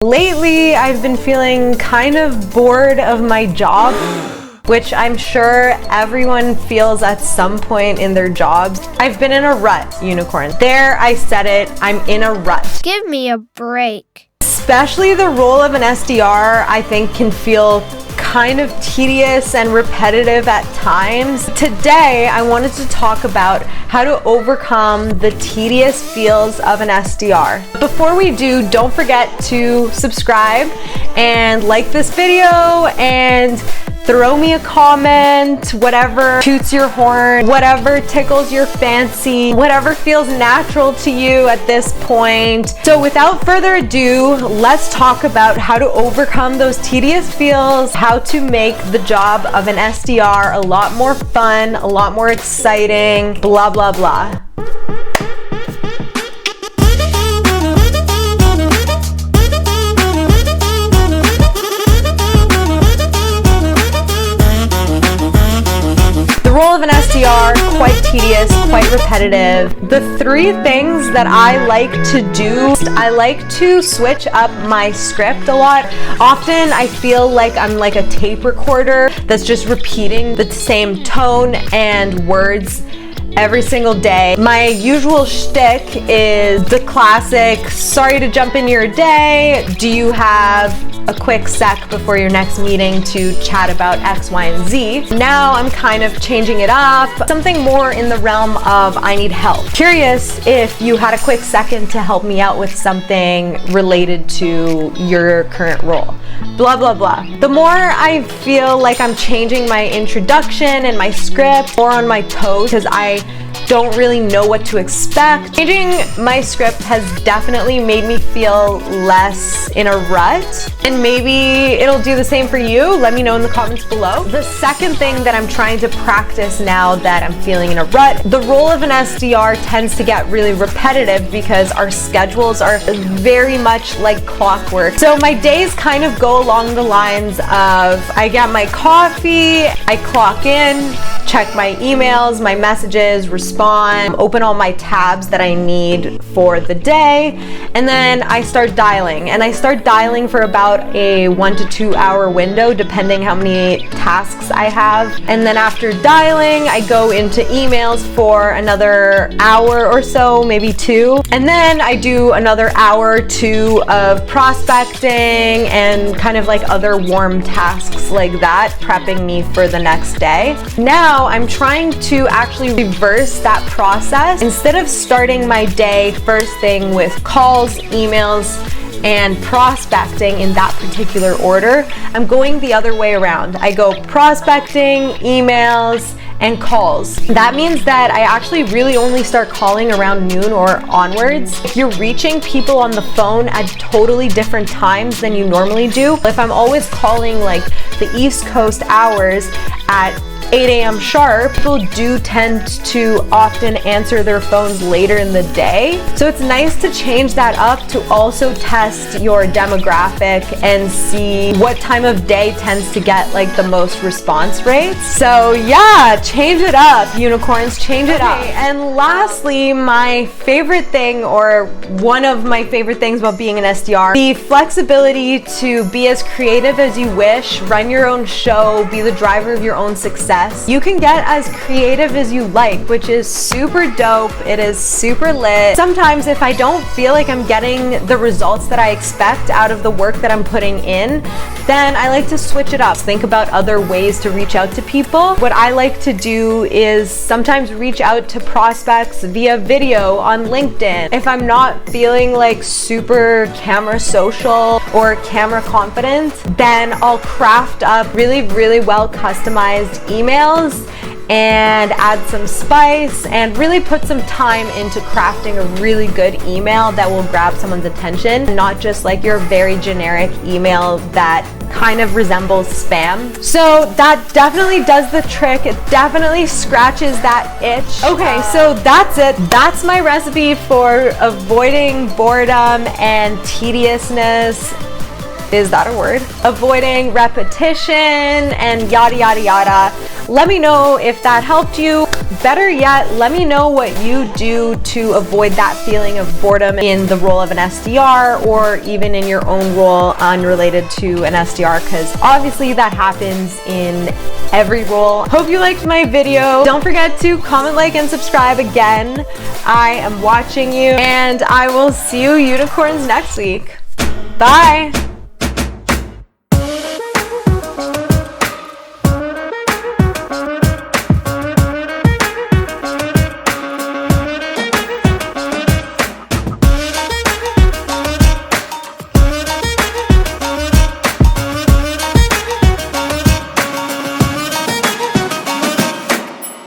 Lately, I've been feeling kind of bored of my job, which I'm sure everyone feels at some point in their jobs. I've been in a rut, unicorn. There, I said it, I'm in a rut. Give me a break. Especially the role of an SDR, I think can feel kind of tedious and repetitive at times. Today, I wanted to talk about how to overcome the tedious feels of an SDR. Before we do, don't forget to subscribe and like this video and throw me a comment, whatever toots your horn, whatever tickles your fancy, whatever feels natural to you at this point. So without further ado, let's talk about how to overcome those tedious feels, how to make the job of an SDR a lot more fun, a lot more exciting, blah, blah, blah. The role of an SDR, quite tedious, quite repetitive. The three things that I like to do, I like to switch up my script a lot. Often I feel like I'm like a tape recorder that's just repeating the same tone and words every single day. My usual shtick is the classic, sorry to jump in your day, do you have a quick sec before your next meeting to chat about X, Y, and Z. Now I'm kind of changing it up, something more in the realm of I need help. Curious if you had a quick second to help me out with something related to your current role. Blah, blah, blah. The more I feel like I'm changing my introduction and my script, more on my toes, because I don't really know what to expect. Changing my script has definitely made me feel less in a rut, and maybe it'll do the same for you. Let me know in the comments below. The second thing that I'm trying to practice now that I'm feeling in a rut, the role of an SDR tends to get really repetitive because our schedules are very much like clockwork. So my days kind of go along the lines of I get my coffee, I clock in, check my emails, my messages, respond, open all my tabs that I need for the day, and then I start dialing. And I start dialing for about a 1 to 2 hour window, depending how many tasks I have. And then after dialing, I go into emails for another hour or so, maybe 2. And then I do another hour or 2 of prospecting and kind of like other warm tasks like that, prepping me for the next day. Now I'm trying to actually reverse that process. Instead of starting my day first thing with calls, emails, and prospecting in that particular order, I'm going the other way around. I go prospecting, emails, and calls. That means that I actually really only start calling around noon or onwards. If you're reaching people on the phone at totally different times than you normally do, if I'm always calling like the East Coast hours at 8 a.m. sharp, people do tend to often answer their phones later in the day. So it's nice to change that up to also test your demographic and see what time of day tends to get like the most response rates. So yeah, change it up, unicorns, change it up. And lastly, my favorite thing, or one of my favorite things about being an SDR, the flexibility to be as creative as you wish, run your own show, be the driver of your own success. You can get as creative as you like, which is super dope. It is super lit. Sometimes if I don't feel like I'm getting the results that I expect out of the work that I'm putting in, then I like to switch it up. Think about other ways to reach out to people. What I like to do is sometimes reach out to prospects via video on LinkedIn. If I'm not feeling like super camera social or camera confident, then I'll craft up really, really well customized emails and add some spice and really put some time into crafting a really good email that will grab someone's attention, not just like your very generic email that kind of resembles spam. So that definitely does the trick. It definitely scratches that itch. Okay, so that's it. That's my recipe for avoiding boredom and tediousness. Is that a word? Avoiding repetition and yada, yada, yada. Let me know if that helped you. Better yet, let me know what you do to avoid that feeling of boredom in the role of an SDR or even in your own role unrelated to an SDR, because obviously that happens in every role. Hope you liked my video. Don't forget to comment, like, and subscribe again. I am watching you, and I will see you unicorns next week. Bye!